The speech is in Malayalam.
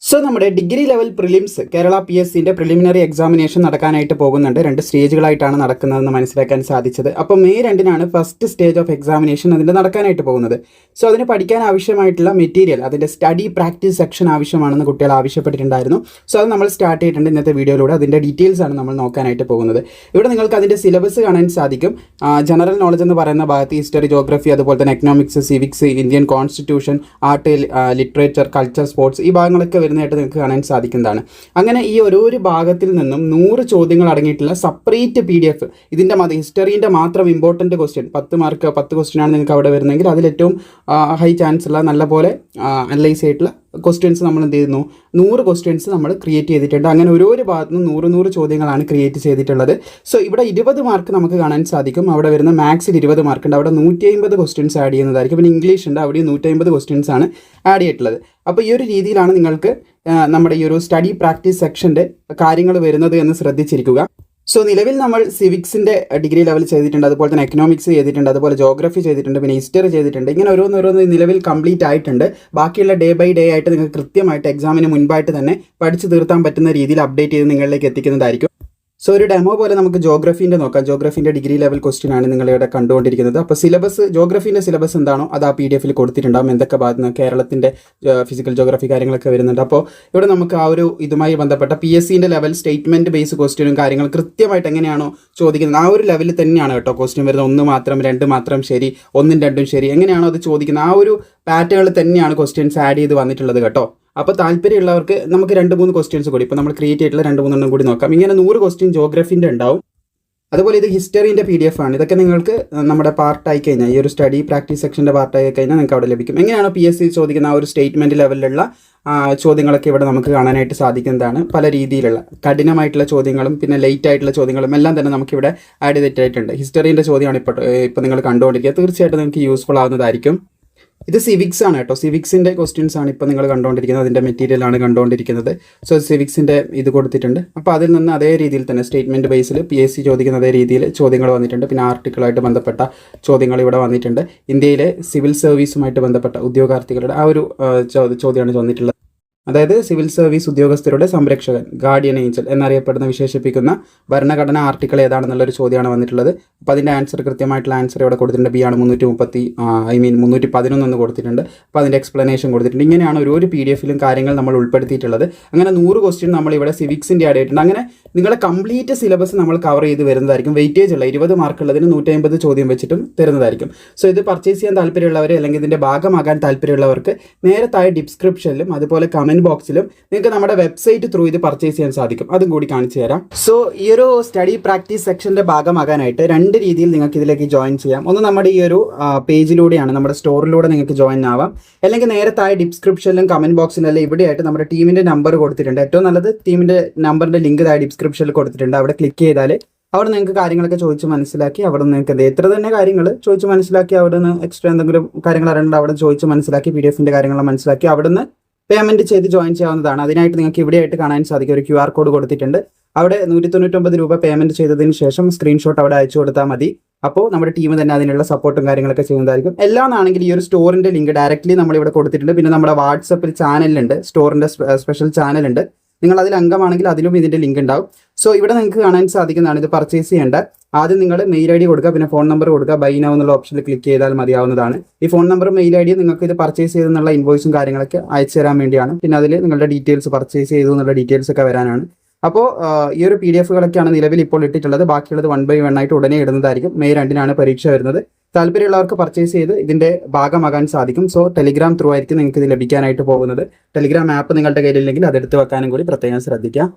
സോ നമ്മുടെ ഡിഗ്രി ലെവൽ പ്രിലിംസ് കേരള PSCൻ്റെ പ്രിലിമിനറി എക്സാമിനേഷൻ നടക്കാനായിട്ട് പോകുന്നുണ്ട്. 2 സ്റ്റേജുകളായിട്ടാണ് നടക്കുന്നതെന്ന് മനസ്സിലാക്കാൻ സാധിച്ചത്. അപ്പോൾ മെയ് 2-നാണ് ഫസ്റ്റ് സ്റ്റേജ് ഓഫ് എക്സാമിനേഷൻ അതിൻ്റെ നടക്കാനായിട്ട് പോകുന്നത്. സോ അതിന് പഠിക്കാൻ ആവശ്യമായിട്ടുള്ള മെറ്റീരിയൽ, അതിൻ്റെ സ്റ്റഡി പ്രാക്ടീസ് സെക്ഷൻ ആവശ്യമാണെന്ന് കുട്ടികൾ ആവശ്യപ്പെട്ടിട്ടുണ്ടായിരുന്നു. സോ അത് നമ്മൾ സ്റ്റാർട്ട് ചെയ്തിട്ടുണ്ട് ഇന്നത്തെ വീഡിയോയിലൂടെ. അതിൻ്റെ ഡീറ്റെയിൽസ് ആണ് നമ്മൾ നോക്കാനായിട്ട് പോകുന്നത്. ഇവിടെ നിങ്ങൾക്ക് അതിൻ്റെ സിലബസ് കാണാൻ സാധിക്കും. ജനറൽ നോളജ് എന്ന് പറയുന്ന ഭാഗത്ത് ഹിസ്റ്ററി, ജോഗ്രഫി, അതുപോലെ തന്നെ economics, civics, Indian constitution, art, literature, culture, sports, ഈ ഭാഗങ്ങളൊക്കെ വരുന്നതായിട്ട് നിങ്ങൾക്ക് കാണാൻ സാധിക്കുന്നതാണ്. അങ്ങനെ ഈ ഓരോ ഭാഗത്തിൽ നിന്നും 100 ചോദ്യങ്ങൾ അടങ്ങിയിട്ടുള്ള സെപ്പറേറ്റ് PDF, ഇതിൻ്റെ ഹിസ്റ്ററീൻ്റെ മാത്രം ഇമ്പോർട്ടൻറ്റ് ക്വസ്റ്റ്യൻ 10 മാർക്ക് 10 ക്വസ്റ്റ്യനാണ് നിങ്ങൾക്ക് അവിടെ വരുന്നതെങ്കിൽ അതിലേറ്റവും ഹൈ ചാൻസ് ഉള്ള നല്ലപോലെ അനലൈസ് ചെയ്തിട്ടുള്ള ക്വസ്റ്റ്യൻസ് നമ്മൾ എന്ത് ചെയ്യുന്നു, 100 ക്വസ്റ്റ്യൻസ് നമ്മൾ ക്രിയേറ്റ് ചെയ്തിട്ടുണ്ട്. അങ്ങനെ ഓരോ ഭാഗത്തു നിന്നും 100 ചോദ്യങ്ങളാണ് ക്രിയേറ്റ് ചെയ്തിട്ടുള്ളത്. സോ ഇവിടെ 20 മാർക്ക് നമുക്ക് കാണാൻ സാധിക്കും. അവിടെ വരുന്ന മാത്സിൽ 20 മാർക്ക് ഉണ്ട്. അവിടെ 150 ക്വസ്റ്റ്യൻസ് ആഡ് ചെയ്യുന്നതായിരിക്കും. പിന്നെ ഇംഗ്ലീഷ് ഉണ്ട്, അവിടെ 150 ക്വസ്റ്റ്യൻസ് ആണ് ആഡ് ചെയ്തിട്ടുള്ളത്. അപ്പോൾ ഈ ഒരു രീതിയിലാണ് നിങ്ങൾക്ക് നമ്മുടെ ഈ ഒരു സ്റ്റഡി പ്രാക്ടീസ് സെക്ഷൻ്റെ കാര്യങ്ങൾ വരുന്നത് എന്ന് ശ്രദ്ധിച്ചിരിക്കുക. സോ നിലവിൽ നമ്മൾ സിവിക്സിൻ്റെ ഡിഗ്രി ലെവൽ ചെയ്തിട്ടുണ്ട്, അതുപോലെ തന്നെ എക്കണോമിക്സ് ചെയ്തിട്ടുണ്ട്, അതുപോലെ ജോഗ്രഫി ചെയ്തിട്ടുണ്ട്, പിന്നെ ഹിസ്റ്ററി ചെയ്തിട്ടുണ്ട്. ഇങ്ങനെ ഓരോന്ന് നിലവിൽ കംപ്ലീറ്റ് ആയിട്ടുണ്ട്. ബാക്കിയുള്ള ഡേ ബൈ ഡേ ആയിട്ട് നിങ്ങൾക്ക് കൃത്യമായിട്ട് എക്സാമിന് മുൻപായിട്ട് തന്നെ പഠിച്ചു തീർത്താൻ പറ്റുന്ന രീതിയിൽ അപ്ഡേറ്റ് ചെയ്ത് നിങ്ങളിലേക്ക് എത്തിക്കുന്നതായിരിക്കും. സോ ഒരു ഡെമോ പോലെ നമുക്ക് ജോഗ്രഫീൻ്റെ നോക്കാം. ജോഗ്രഫീൻ്റെ ഡിഗ്രി ലെവൽ ക്വസ്റ്റ്യൻ ആണ് നിങ്ങളിവിടെ കണ്ടുകൊണ്ടിരിക്കുന്നത്. അപ്പോൾ സിലബസ്, ജോഗ്രഫീൻ്റെ സിലബസ് എന്താണോ അത് ആ PDF കൊടുത്തിട്ടുണ്ടാകും. എന്തൊക്കെ ഭാഗത്ത് കേരളത്തിൻ്റെ ഫിസിക്കൽ ജോഗ്രഫി കാര്യങ്ങളൊക്കെ വരുന്നുണ്ട്. അപ്പോൾ ഇവിടെ നമുക്ക് ആ ഒരു ഇതുമായി ബന്ധപ്പെട്ട PSCൻ്റെ ലെവൽ സ്റ്റേറ്റ്മെൻറ്റ് ബേസ് ക്വസ്റ്റ്യനും കാര്യങ്ങളും കൃത്യമായിട്ട് എങ്ങനെയാണോ ചോദിക്കുന്നത് ആ ഒരു ലെവലിൽ തന്നെയാണ് കേട്ടോ ക്വസ്റ്റ്യൻ വരുന്നത്. 1 മാത്രം 2 മാത്രം ശരി, 1ഉം 2ഉം ശരി, എങ്ങനെയാണോ അത് ചോദിക്കുന്നത് ആ ഒരു പാറ്റേണിൽ തന്നെയാണ് ക്വസ്റ്റ്യൻസ് ആഡ് ചെയ്ത് വന്നിട്ടുള്ളത് കേട്ടോ. അപ്പോൾ താല്പര്യമുള്ളവർക്ക് നമുക്ക് 2-3 ക്വസ്റ്റ്യൻസ് കൂടി, ഇപ്പോൾ നമ്മൾ ക്രിയേറ്റ് ചെയ്തിട്ടുള്ള 2-3 കൂടി നോക്കാം. ഇങ്ങനെ 100 ക്വസ്റ്റ്യൻ ജോഗ്രഫീൻ്റെ ഉണ്ടാവും. അതുപോലെ ഇത് ഹിസ്റ്ററീൻ്റെ PDF ആണ്. ഇതൊക്കെ നിങ്ങൾക്ക് നമ്മുടെ പാർട്ടായി കഴിഞ്ഞാൽ, ഈ ഒരു സ്റ്റഡി പ്രാക്ടീസ് സെക്ഷൻ്റെ പാർട്ടായി കഴിഞ്ഞാൽ നിങ്ങൾക്ക് അവിടെ ലഭിക്കും. എങ്ങനെയാണോ PSC ചോദിക്കുന്ന ആ ഒരു സ്റ്റേറ്റ്മെൻറ്റ് ലെവലിലുള്ള ചോദ്യങ്ങളൊക്കെ ഇവിടെ നമുക്ക് കാണാനായിട്ട് സാധിക്കുന്നതാണ്. പല രീതിയിലുള്ള കഠിനമായിട്ടുള്ള ചോദ്യങ്ങളും പിന്നെ ലേറ്റ് ആയിട്ടുള്ള ചോദ്യങ്ങളും എല്ലാം തന്നെ നമുക്കിവിടെ ആഡ് ചെയ്തിട്ടായിട്ടുണ്ട്. ഹിസ്റ്ററീൻ്റെ ചോദ്യമാണ് ഇപ്പോൾ നിങ്ങൾ കണ്ടുകൊണ്ടിരിക്കുക. തീർച്ചയായിട്ടും നിങ്ങൾക്ക് യൂസ്ഫുൾ ആവുന്നതായിരിക്കും. ഇത് സിവിക്സ് ആണ് കേട്ടോ. സിവിക്സിൻ്റെ ക്വസ്റ്റ്യൻസ് ആണ് ഇപ്പോൾ നിങ്ങൾ കണ്ടുകൊണ്ടിരിക്കുന്നത്. അതിൻ്റെ മെറ്റീരിയലാണ് കണ്ടുകൊണ്ടിരിക്കുന്നത്. സോ സിവിക്സിൻ്റെ ഇത് കൊടുത്തിട്ടുണ്ട്. അപ്പോൾ അതിൽ നിന്ന് അതേ രീതിയിൽ തന്നെ സ്റ്റേറ്റ്മെൻറ്റ് ബേസിൽ PSC ചോദിക്കുന്ന അതേ രീതിയിൽ ചോദ്യങ്ങൾ വന്നിട്ടുണ്ട്. പിന്നെ ആർട്ടിക്കിളായിട്ട് ബന്ധപ്പെട്ട ചോദ്യങ്ങൾ ഇവിടെ വന്നിട്ടുണ്ട്. ഇന്ത്യയിലെ സിവിൽ സർവീസുമായിട്ട് ബന്ധപ്പെട്ട ഉദ്യോഗാർത്ഥികളുടെ ആ ഒരു ചോദ്യമാണ് വന്നിട്ടുള്ളത്. അതായത് സിവിൽ സർവീസ് ഉദ്യോഗസ്ഥരുടെ സംരക്ഷകൻ, ഗാർഡിയൻ ഏഞ്ചൽ എന്നറിയപ്പെടുന്ന വിശേഷിപ്പിക്കുന്ന ഭരണഘടന ആർട്ടിക്കിൾ ഏതാണെന്നുള്ളൊരു ചോദ്യമാണ് വന്നിട്ടുള്ളത്. അപ്പോൾ അതിൻ്റെ ആൻസർ, കൃത്യമായിട്ടുള്ള ആൻസർ ഇവിടെ കൊടുത്തിട്ടുണ്ട്. B ആണ് 311 എന്ന് കൊടുത്തിട്ടുണ്ട്. അപ്പോൾ അതിൻ്റെ എക്സ്പ്ലനേഷൻ കൊടുത്തിട്ടുണ്ട്. ഇങ്ങനെയാണ് ഓരോ PDF-ലും കാര്യങ്ങൾ നമ്മൾ ഉൾപ്പെടുത്തിയിട്ടുള്ളത്. അങ്ങനെ 100 ക്വസ്റ്റ്യൻ നമ്മളിവിടെ സിവിക്സിൻ്റെ ആഡ് ചെയ്തിട്ടുണ്ട്. അങ്ങനെ നിങ്ങളെ കംപ്ലീറ്റ് സിലബസ് നമ്മൾ കവർ ചെയ്ത് വരുന്നതായിരിക്കും. വെയിറ്റേജ് ഉള്ള 20 മാർക്കുള്ളതിന് 150 ചോദ്യം വെച്ചിട്ടും തരുന്നതായിരിക്കും. സോ ഇത് പർച്ചേസ് ചെയ്യാൻ താല്പര്യമുള്ളവർ അല്ലെങ്കിൽ ഇതിൻ്റെ ഭാഗമാകാൻ താല്പര്യമുള്ളവർക്ക് നേരെ താഴെ ഡിസ്ക്രിപ്ഷനിലും അതുപോലെ കമൻറ്റ് ബോക്സിലും നിങ്ങൾക്ക് നമ്മുടെ വെബ്സൈറ്റ് ത്രൂ ഇത് പർച്ചേസ് ചെയ്യാൻ സാധിക്കും. അതും കൂടി കാണിച്ചു തരാം. സോ ഈ ഒരു സ്റ്റഡി പ്രാക്ടീസ് സെക്ഷൻ്റെ ഭാഗമാകാനായിട്ട് 2 രീതിയിൽ നിങ്ങൾക്ക് ഇതിലേക്ക് ജോയിൻ ചെയ്യാം. ഒന്ന് നമ്മുടെ ഈ ഒരു പേജിലൂടെയാണ്, നമ്മുടെ സ്റ്റോറിലൂടെ നിങ്ങൾക്ക് ജോയിൻ ആവാം. അല്ലെങ്കിൽ നേരെ താഴെ ഡിസ്ക്രിപ്ഷനിലും കമൻറ്റ് ബോക്സിലും അല്ലെങ്കിൽ ഇവിടെയായിട്ട് നമ്മുടെ ടീമിൻ്റെ നമ്പർ കൊടുത്തിട്ടുണ്ട്. ഏറ്റവും നല്ലത് ടീമിൻ്റെ നമ്പറിൻ്റെ ലിങ്ക് താഴെ ഡിസ്ക്രിപ്ഷനിൽ കൊടുത്തിട്ടുണ്ട്. അവിടെ ക്ലിക്ക് ചെയ്താൽ അവിടെ നിങ്ങൾക്ക് കാര്യങ്ങളൊക്കെ ചോദിച്ച് മനസ്സിലാക്കി അവിടെ നിങ്ങൾക്ക് എത്ര തന്നെ കാര്യങ്ങൾ ചോദിച്ച് മനസ്സിലാക്കി, അവിടെ നിന്ന് എക്സ്ട്രാ എന്തെങ്കിലും കാര്യങ്ങൾ അറിയേണ്ട അവിടെ ചോദിച്ച് മനസ്സിലാക്കി PDF-ൻ്റെ കാര്യങ്ങൾ മനസ്സിലാക്കി അവിടെ നിന്ന് പേയ്മെൻറ്റ് ചെയ്ത് ജോയിൻ ചെയ്യാവുന്നതാണ്. അതിനായിട്ട് നിങ്ങൾക്ക് ഇവിടെയായിട്ട് കാണാൻ സാധിക്കും ഒരു QR കോഡ് കൊടുത്തിട്ടുണ്ട്. അവിടെ 199 രൂപ പേയ്മെൻറ്റ് ചെയ്തതിന് ശേഷം സ്ക്രീൻഷോട്ട് അവിടെ അയച്ചു കൊടുത്താൽ മതി. അപ്പോൾ നമ്മുടെ ടീം തന്നെ അതിനുള്ള സപ്പോർട്ടും കാര്യങ്ങളൊക്കെ ചെയ്യുന്നതായിരിക്കും. എല്ലാമാണെങ്കിൽ ഈ ഒരു സ്റ്റോറിൻ്റെ ലിങ്ക് ഡയറക്റ്റ്ലി നമ്മളിവിടെ കൊടുത്തിട്ടുണ്ട്. പിന്നെ നമ്മുടെ വാട്സപ്പിൽ ചാനലുണ്ട്, സ്റ്റോറിൻ്റെ സ്പെഷ്യൽ ചാനലുണ്ട്. നിങ്ങൾ അതിൽ അംഗമാണെങ്കിൽ അതിലും ഇതിൻ്റെ ലിങ്ക് ഉണ്ടാവും. സോ ഇവിടെ നിങ്ങൾക്ക് കാണാൻ സാധിക്കുന്നതാണ് ഇത് പർച്ചേസ് ചെയ്യേണ്ട. ആദ്യം നിങ്ങൾ മെയിൽ ID കൊടുക്കുക, പിന്നെ ഫോൺ നമ്പർ കൊടുക്കുക. ബൈ നൗ എന്നുള്ള ഓപ്ഷനിൽ ക്ലിക്ക് ചെയ്താൽ മതിയാവുന്നതാണ്. ഈ ഫോൺ നമ്പറും മെയിൽ ID നിങ്ങൾക്ക് ഇത് പർച്ചേസ് ചെയ്തെന്നുള്ള ഇൻവോയ്സും കാര്യങ്ങളൊക്കെ അയച്ചു തരാൻ വേണ്ടിയാണ്. പിന്നെ അതിൽ നിങ്ങളുടെ ഡീറ്റെയിൽസ്, പർച്ചേസ് ചെയ്തു എന്നുള്ള ഡീറ്റെയിൽസ് ഒക്കെ വരാനാണ്. അപ്പോൾ ഈ ഒരു PDF-കളൊക്കെയാണ് നിലവിൽ ഇപ്പോൾ ഇട്ടിട്ടുള്ളത്. ബാക്കിയുള്ളത് 1 by 1 ആയിട്ട് ഉടനെ ഇടുന്നതായിരിക്കും. മെയ് 2-നാണ് പരീക്ഷ വരുന്നത്. താല്പര്യമുള്ളവർക്ക് പർച്ചേസ് ചെയ്ത് ഇതിൻ്റെ ഭാഗമാകാൻ സാധിക്കും. സോ ടെലിഗ്രാം ത്രൂ ആയിരിക്കും നിങ്ങൾക്ക് ഇത് ലഭിക്കാനായിട്ട് പോകുന്നത്. ടെലിഗ്രാം ആപ്പ് നിങ്ങളുടെ കയ്യിലില്ലെങ്കിൽ അതെടുത്ത് വെക്കാനും കൂടി പ്രത്യേകം ശ്രദ്ധിക്കുക.